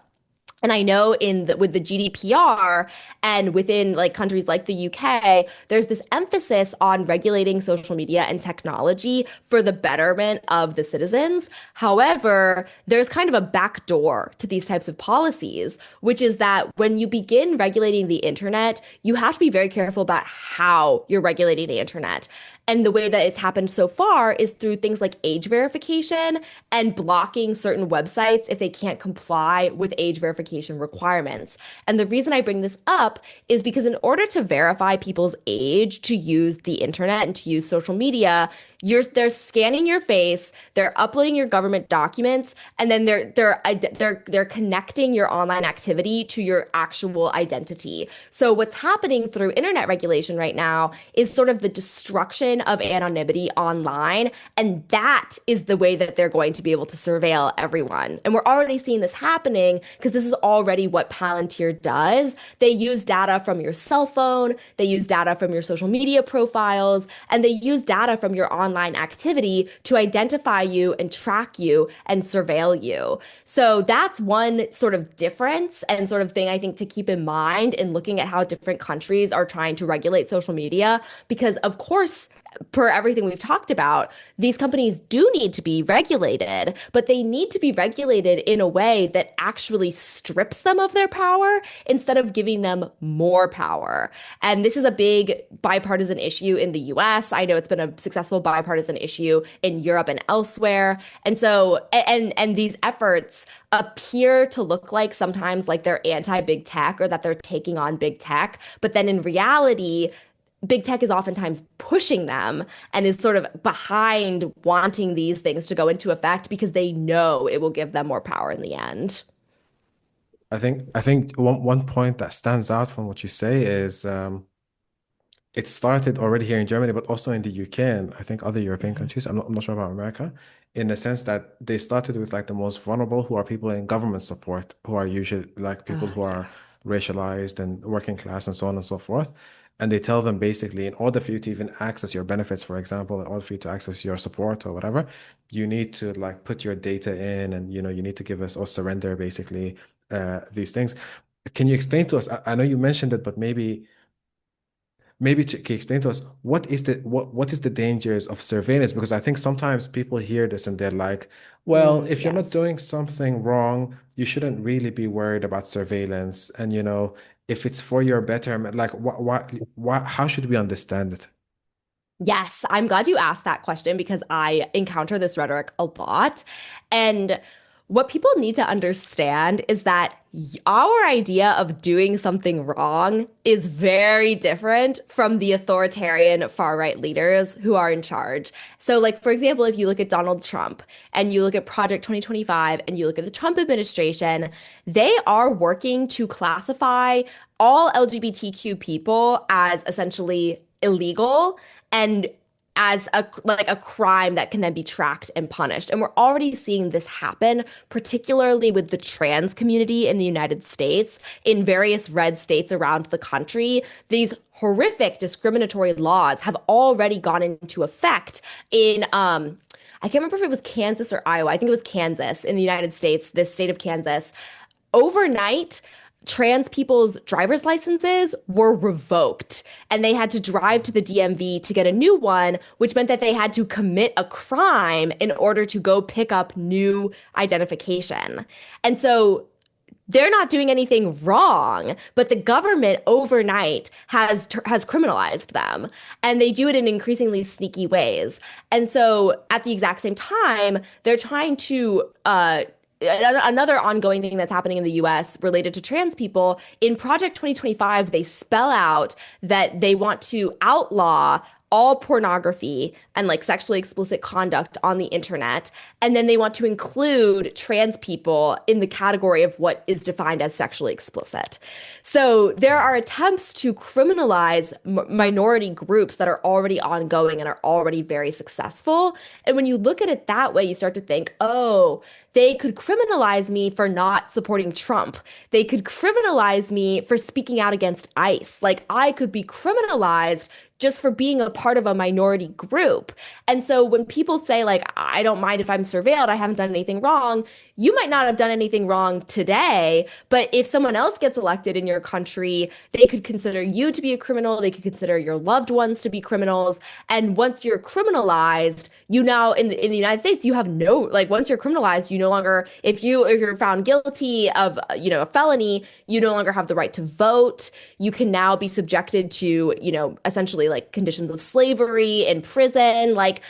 [SPEAKER 3] And I know with the GDPR and within like countries like the UK, there's this emphasis on regulating social media and technology for the betterment of the citizens. However, there's kind of a backdoor to these types of policies, which is that when you begin regulating the internet, you have to be very careful about how you're regulating the internet. And the way that it's happened so far is through things like age verification and blocking certain websites if they can't comply with age verification requirements. And the reason I bring this up is because in order to verify people's age to use the internet and to use social media, they're scanning your face, they're uploading your government documents, and then they're connecting your online activity to your actual identity. So what's happening through internet regulation right now is sort of the destruction of anonymity online, and that is the way that they're going to be able to surveil everyone. And we're already seeing this happening because this is already what Palantir does. They use data from your cell phone, they use data from your social media profiles, and they use data from your online activity to identify you and track you and surveil you. So that's one sort of difference and sort of thing I think to keep in mind in looking at how different countries are trying to regulate social media, because of course, per everything we've talked about, these companies do need to be regulated, but they need to be regulated in a way that actually strips them of their power instead of giving them more power. And this is a big bipartisan issue in the US. I know it's been a successful bipartisan issue in Europe and elsewhere. And so, and these efforts appear to look like sometimes like they're anti-big tech or that they're taking on big tech. But then in reality, big tech is oftentimes pushing them and is sort of behind wanting these things to go into effect because they know it will give them more power in the end.
[SPEAKER 2] I think one point that stands out from what you say is it started already here in Germany, but also in the UK and I think other European
[SPEAKER 3] Mhm.
[SPEAKER 2] countries. I'm not sure about America, in the sense that they started with like the most vulnerable, who are people in government support, who are usually like people who are
[SPEAKER 3] Yes.
[SPEAKER 2] racialized and working class and so on and so forth. and they tell them basically, in order for you to even access your benefits, for example, in order for you to access your support or whatever, you need to like put your data in, and you need to give us or surrender basically these things. Can you explain to us? I know you mentioned it, but maybe can you explain to us what is the dangers of surveillance? Because I think sometimes people hear this and they're like, well, if you're not
[SPEAKER 3] Yes.
[SPEAKER 2] doing something wrong, you shouldn't really be worried about surveillance. And if it's for your betterment, like what how should we understand it?
[SPEAKER 3] Yes, I'm glad you asked that question because I encounter this rhetoric a lot. And what people need to understand is that our idea of doing something wrong is very different from the authoritarian far right leaders who are in charge. So, like, for example, if you look at Donald Trump and you look at Project 2025 and you look at the Trump administration, they are working to classify all LGBTQ people as essentially illegal and as a crime that can then be tracked and punished. And we're already seeing this happen, particularly with the trans community in the United States, in various red states around the country. These horrific discriminatory laws have already gone into effect in I can't remember if it was Kansas or Iowa. I think it was Kansas in the United States, this state of Kansas. Overnight, trans people's driver's licenses were revoked and they had to drive to the DMV to get a new one, which meant that they had to commit a crime in order to go pick up new identification. And so they're not doing anything wrong, but the government overnight has criminalized them, and they do it in increasingly sneaky ways. And so at the exact same time, they're trying to another ongoing thing that's happening in the US related to trans people. In Project 2025, they spell out that they want to outlaw all pornography and like sexually explicit conduct on the internet. And then they want to include trans people in the category of what is defined as sexually explicit. So there are attempts to criminalize minority groups that are already ongoing and are already very successful. And when you look at it that way, you start to think, oh, they could criminalize me for not supporting Trump. They could criminalize me for speaking out against ICE. Like I could be criminalized just for being a part of a minority group. And so when people say like, I don't mind if I'm surveilled, I haven't done anything wrong, you might not have done anything wrong today, but if someone else gets elected in your country, they could consider you to be a criminal. They could consider your loved ones to be criminals. And once you're criminalized, you now in the United States, you have no, like once you're criminalized, you no longer, if you're found guilty of, a felony, you no longer have the right to vote. You can now be subjected to, essentially like conditions of slavery in prison. Like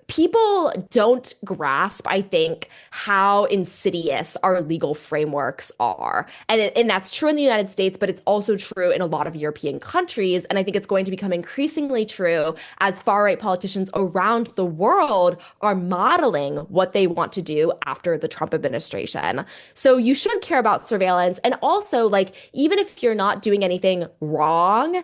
[SPEAKER 3] people don't grasp, I think, how insidious our legal frameworks are. And that's true in the United States, but it's also true in a lot of European countries. And I think it's going to become increasingly true as far-right politicians around the world are modeling what they want to do after the Trump administration. So you should care about surveillance. And also, like, even if you're not doing anything wrong,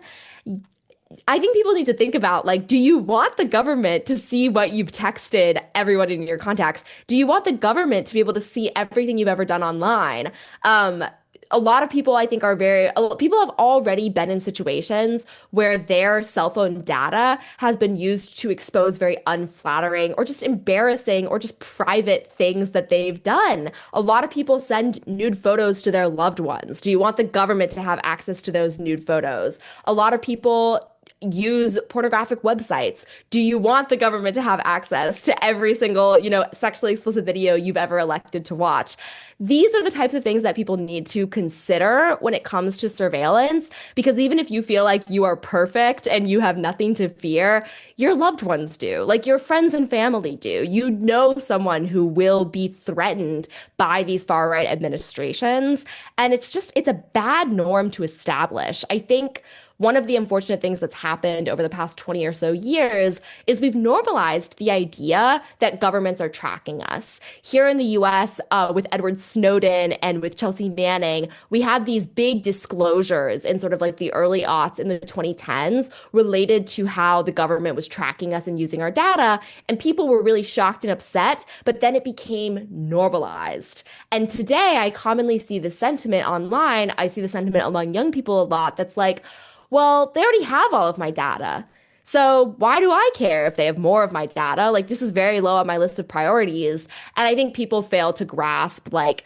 [SPEAKER 3] I think people need to think about like, do you want the government to see what you've texted everyone in your contacts? Do you want the government to be able to see everything you've ever done online? A lot of people, I think, people have already been in situations where their cell phone data has been used to expose very unflattering or just embarrassing or just private things that they've done. A lot of people send nude photos to their loved ones. Do you want the government to have access to those nude photos? A lot of people use pornographic websites. Do you want the government to have access to every single, sexually explicit video you've ever elected to watch? These are the types of things that people need to consider when it comes to surveillance, because even if you feel like you are perfect and you have nothing to fear, your loved ones do. Like your friends and family do. You know someone who will be threatened by these far right administrations. And it's a bad norm to establish. I think one of the unfortunate things that's happened over the past 20 or so years is we've normalized the idea that governments are tracking us. Here in the US, with Edward Snowden and with Chelsea Manning, we had these big disclosures in sort of like the early aughts in the 2010s related to how the government was tracking us and using our data. And people were really shocked and upset, but then it became normalized. And today I commonly see the sentiment online. I see the sentiment among young people a lot that's like, well, they already have all of my data. So why do I care if they have more of my data? Like, this is very low on my list of priorities. And I think people fail to grasp, like,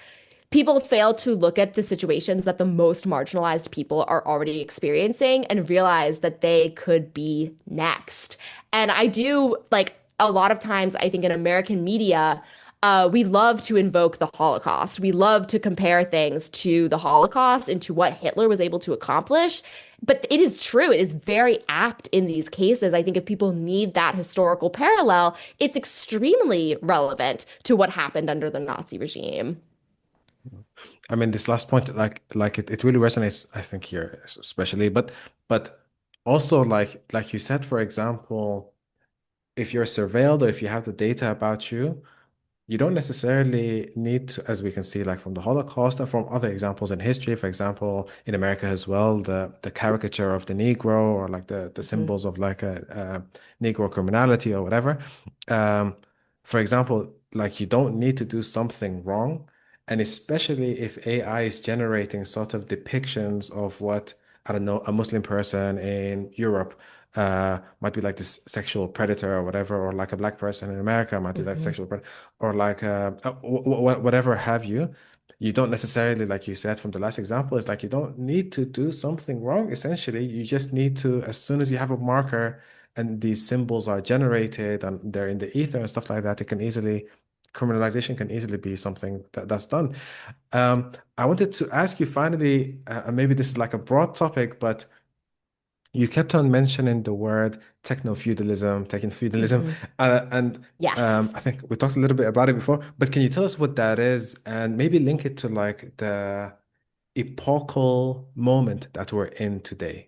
[SPEAKER 3] people fail to look at the situations that the most marginalized people are already experiencing and realize that they could be next. And I do, like, a lot of times, I think in American media, we love to invoke the Holocaust. We love to compare things to the Holocaust and to what Hitler was able to accomplish. But it is true. It is very apt in these cases. I think if people need that historical parallel, it's extremely relevant to what happened under the Nazi regime.
[SPEAKER 2] I mean, this last point, it really resonates, I think, here especially, but also like you said, for example, if you're surveilled or if you have the data about you, you don't necessarily need to, as we can see, like from the Holocaust and from other examples in history, for example, in America as well, the caricature of the Negro or like the
[SPEAKER 3] Mhm.
[SPEAKER 2] symbols of like a Negro criminality or whatever. Um, for example, like you don't need to do something wrong, and especially if AI is generating sort of depictions of what, I don't know, a Muslim person in Europe might be like this sexual predator or whatever, or like a black person in America might be like
[SPEAKER 3] Mhm.
[SPEAKER 2] sexual predator, or like whatever have you. You don't necessarily, like you said from the last example, it's like you don't need to do something wrong. Essentially, you just need to, as soon as you have a marker and these symbols are generated and they're in the ether and stuff like that, it can easily, criminalization can easily be something that's done. I wanted to ask you finally, and maybe this is like a broad topic, but you kept on mentioning the word techno-feudalism, techno-feudalism,
[SPEAKER 3] Mhm.
[SPEAKER 2] and
[SPEAKER 3] Yes.
[SPEAKER 2] I think we talked a little bit about it before, but can you tell us what that is and maybe link it to like the epochal moment that we're in today?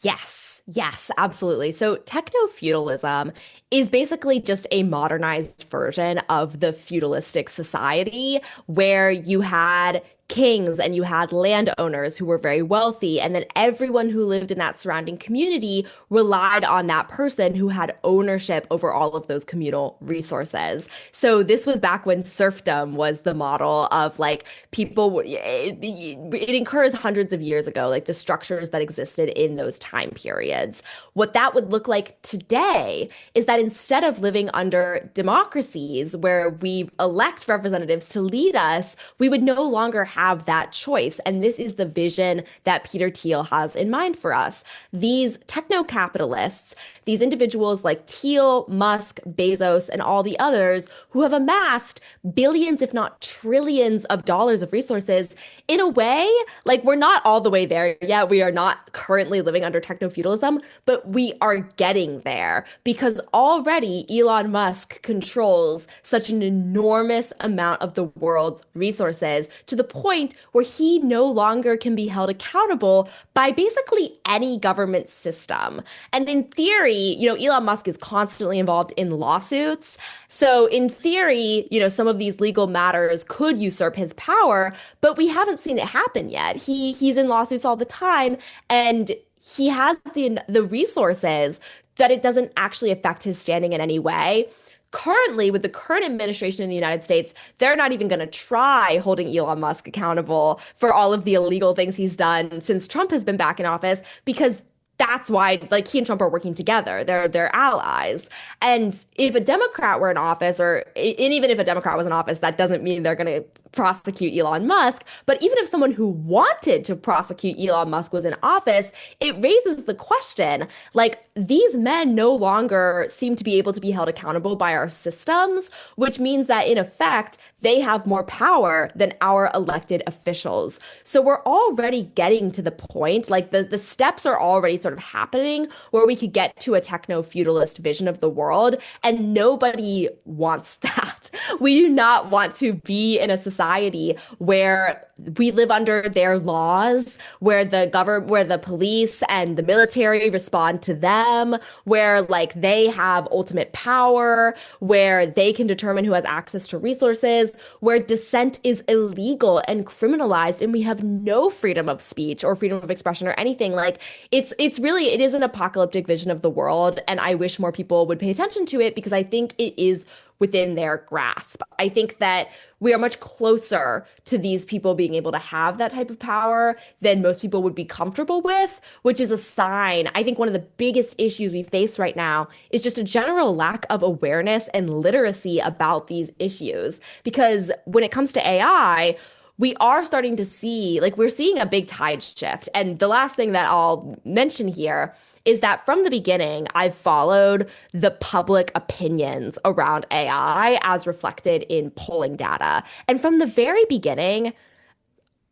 [SPEAKER 3] Yes, yes, absolutely. So techno-feudalism is basically just a modernized version of the feudalistic society where you had kings and you had landowners who were very wealthy, and then everyone who lived in that surrounding community relied on that person who had ownership over all of those communal resources. So this was back when serfdom was the model of like it occurs hundreds of years ago, like the structures that existed in those time periods. What that would look like today is that instead of living under democracies where we elect representatives to lead us, we would no longer have that choice. And this is the vision that Peter Thiel has in mind for us. These techno capitalists, these individuals like Thiel, Musk, Bezos, and all the others who have amassed billions, if not trillions of dollars of resources, in a way, like we're not all the way there yet. We are not currently living under techno feudalism, but we are getting there because already Elon Musk controls such an enormous amount of the world's resources to the point where he no longer can be held accountable by basically any government system. And in theory, Elon Musk is constantly involved in lawsuits. So in theory, some of these legal matters could usurp his power, but we haven't seen it happen yet. He's in lawsuits all the time, and he has the resources that it doesn't actually affect his standing in any way. Currently, with the current administration in the United States, they're not even going to try holding Elon Musk accountable for all of the illegal things he's done since Trump has been back in office because that's why like he and Trump are working together. They're allies. And if a Democrat were in office, and even if a Democrat was in office, that doesn't mean they're going to prosecute Elon Musk. But even if someone who wanted to prosecute Elon Musk was in office, it raises the question, like these men no longer seem to be able to be held accountable by our systems, which means that in effect, they have more power than our elected officials. So we're already getting to the point, like the steps are already sort of happening where we could get to a techno feudalist vision of the world. And nobody wants that. We do not want to be in a society where we live under their laws, where the police and the military respond to them, where like they have ultimate power, where they can determine who has access to resources, where dissent is illegal and criminalized, and we have no freedom of speech or freedom of expression or anything. Like it is an apocalyptic vision of the world, and I wish more people would pay attention to it because I think it is within their grasp. I think that we are much closer to these people being being able to have that type of power than most people would be comfortable with, which is a sign. I think one of the biggest issues we face right now is just a general lack of awareness and literacy about these issues. Because when it comes to AI, we are starting to see, like, we're seeing a big tide shift. And the last thing that I'll mention here is that from the beginning, I've followed the public opinions around AI as reflected in polling data. And from the very beginning,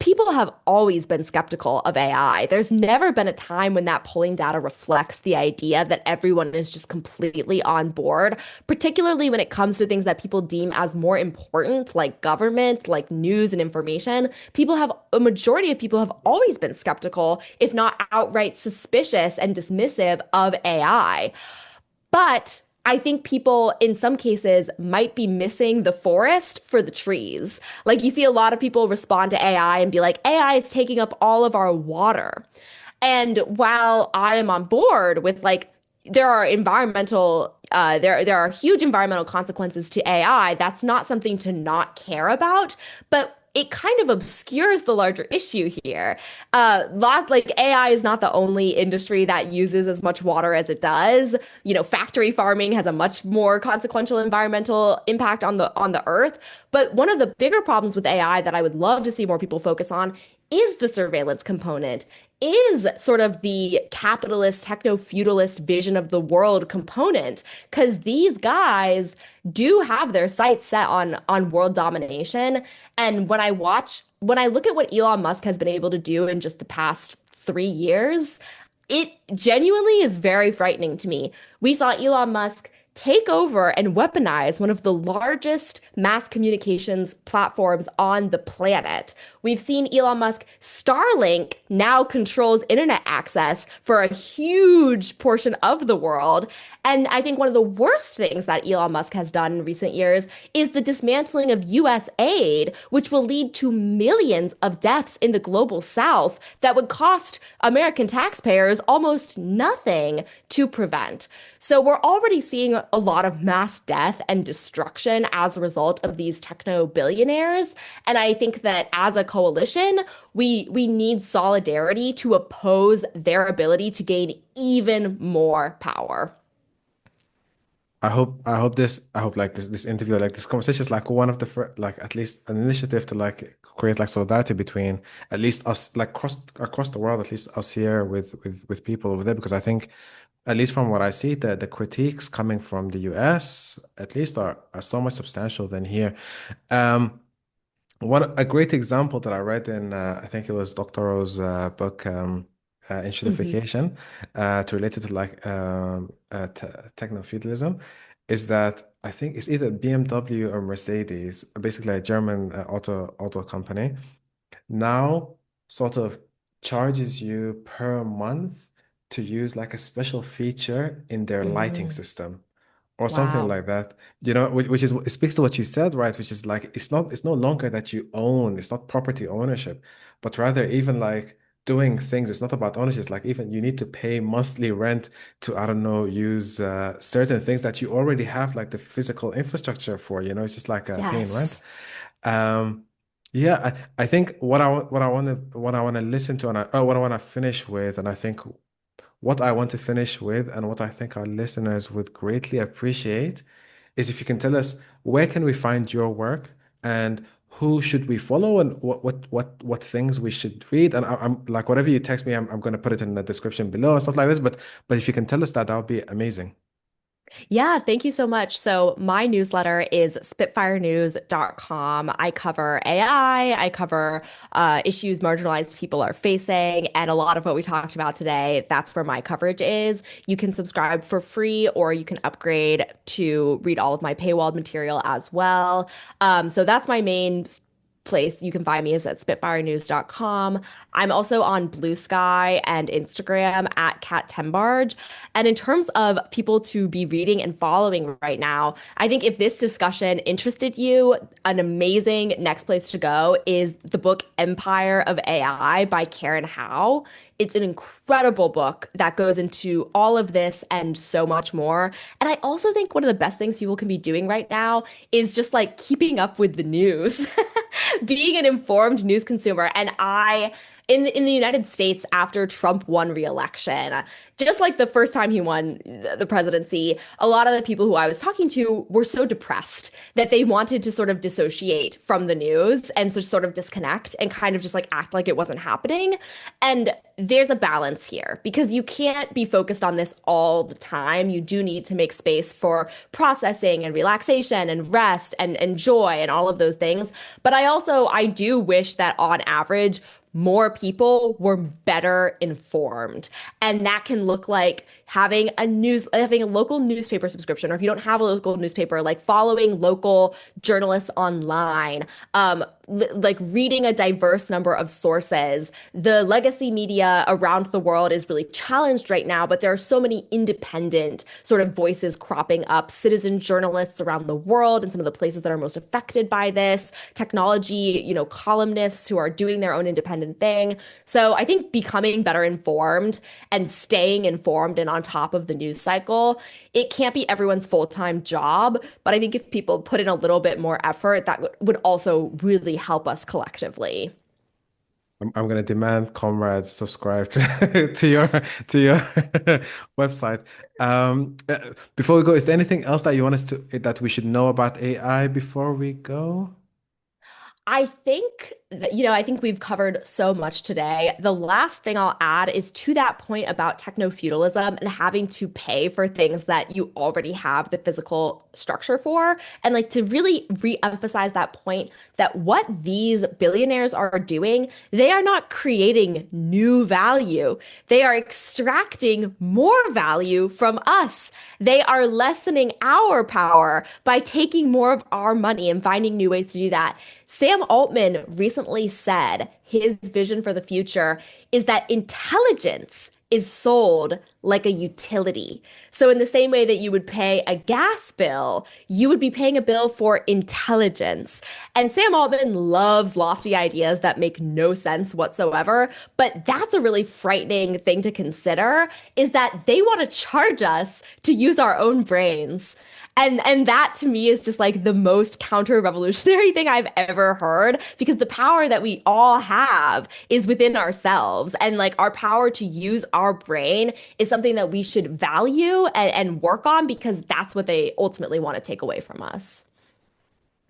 [SPEAKER 3] people have always been skeptical of AI. There's never been a time when that polling data reflects the idea that everyone is just completely on board, particularly when it comes to things that people deem as more important, like government, like news and information. A majority of people have always been skeptical, if not outright suspicious and dismissive of AI. But I think people in some cases might be missing the forest for the trees. Like you see a lot of people respond to AI and be like, AI is taking up all of our water. And while I am on board with like, there are huge environmental consequences to AI. That's not something to not care about, but it kind of obscures the larger issue here. Like AI is not the only industry that uses as much water as it does. You know, factory farming has a much more consequential environmental impact on the earth. But one of the bigger problems with AI that I would love to see more people focus on is the surveillance component, is sort of the capitalist, techno-feudalist vision of the world component, because these guys do have their sights set on world domination. And when I look at what Elon Musk has been able to do in just the past 3 years, it genuinely is very frightening to me. We saw Elon Musk take over and weaponize one of the largest mass communications platforms on the planet. We've seen Elon Musk, Starlink now controls internet access for a huge portion of the world. And I think one of the worst things that Elon Musk has done in recent years is the dismantling of US aid, which will lead to millions of deaths in the global south that would cost American taxpayers almost nothing to prevent. So we're already seeing a lot of mass death and destruction as a result of these techno billionaires. And I think that as a coalition, we need solidarity to oppose their ability to gain even more power.
[SPEAKER 2] I hope like this interview, like this conversation is like one of the first, like at least an initiative to like create like solidarity between at least us, like across the world, at least us here with people over there, because I think at least from what I see, the critiques coming from the US at least are so much substantial than here. Um, a great example that I read in I think it was Dr. Ro's book
[SPEAKER 3] Mhm.
[SPEAKER 2] Insulification to relate it to like techno feudalism is that I think it's either BMW or Mercedes, basically a German auto company now sort of charges you per month to use like a special feature in their lighting
[SPEAKER 3] Mm,
[SPEAKER 2] system or something
[SPEAKER 3] wow.
[SPEAKER 2] like that. You know, which is it speaks to what you said, right? Which is like it's no longer that you own, it's not property ownership, but rather even like doing things. It's not about ownership. It's like even you need to pay monthly rent to, I don't know, use certain things that you already have like the physical infrastructure for, you know, it's just like paying rent.
[SPEAKER 3] Yes.
[SPEAKER 2] Um, yeah, I think what I want to listen to and what I want to finish with, and I think what I want to finish with, and what I think our listeners would greatly appreciate, is if you can tell us where can we find your work and who should we follow and what things we should read. And I'm like whatever you text me, I'm going to put it in the description below and stuff like this. But if you can tell us that, that would be amazing.
[SPEAKER 3] Yeah, thank you so much. So, my newsletter is spitfirenews.com. I cover AI, I cover issues marginalized people are facing, and a lot of what we talked about today, that's where my coverage is. You can subscribe for free or you can upgrade to read all of my paywalled material as well. So, that's my main place you can find me is at spitfirenews.com. I'm also on Blue Sky and Instagram at Kat Tenbarge. And in terms of people to be reading and following right now, I think if this discussion interested you, an amazing next place to go is the book Empire of AI by Karen Howe. It's an incredible book that goes into all of this and so much more. And I also think one of the best things people can be doing right now is just like keeping up with the news. being an informed news consumer. And in the United States, after Trump won re-election, just like the first time he won the presidency, a lot of the people who I was talking to were so depressed that they wanted to sort of dissociate from the news and so sort of disconnect and kind of just like act like it wasn't happening. And there's a balance here because you can't be focused on this all the time. You do need to make space for processing and relaxation and rest and joy and all of those things. But I do wish that on average, more people were better informed. And that can look like having a local newspaper subscription, or if you don't have a local newspaper, like following local journalists online, like reading a diverse number of sources. The legacy media around the world is really challenged right now, but there are so many independent sort of voices cropping up, citizen journalists around the world and some of the places that are most affected by this, technology, columnists who are doing their own independent thing. So I think becoming better informed and staying informed and on top of the news cycle, it can't be everyone's full-time job, but I think if people put in a little bit more effort, that would also really help us collectively.
[SPEAKER 2] I'm gonna demand comrades subscribe to your website. Before we go, is there anything else that you want us to that we should know about AI before we go?
[SPEAKER 3] I think that, I think we've covered so much today. The last thing I'll add is to that point about techno-feudalism and having to pay for things that you already have the physical structure for. And like to really re-emphasize that point that what these billionaires are doing, they are not creating new value. They are extracting more value from us. They are lessening our power by taking more of our money and finding new ways to do that. Sam Altman recently said his vision for the future is that intelligence is sold like a utility. So in the same way that you would pay a gas bill, you would be paying a bill for intelligence. And Sam Altman loves lofty ideas that make no sense whatsoever, but that's a really frightening thing to consider is that they want to charge us to use our own brains. And that to me is just like the most counter-revolutionary thing I've ever heard because the power that we all have is within ourselves. And like our power to use our brain is something that we should value and work on because that's what they ultimately want to take away from us.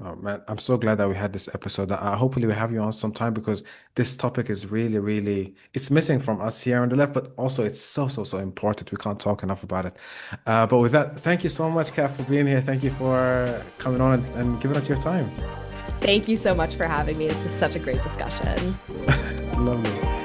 [SPEAKER 2] Oh man, I'm so glad that we had this episode. Hopefully we have you on sometime because this topic is really, really, it's missing from us here on the left, but also it's so, so, so important. We can't talk enough about it. But with that, thank you so much, Kat, for being here. Thank you for coming on and giving us your time.
[SPEAKER 3] Thank you so much for having me. This was such a great discussion.
[SPEAKER 2] Lovely.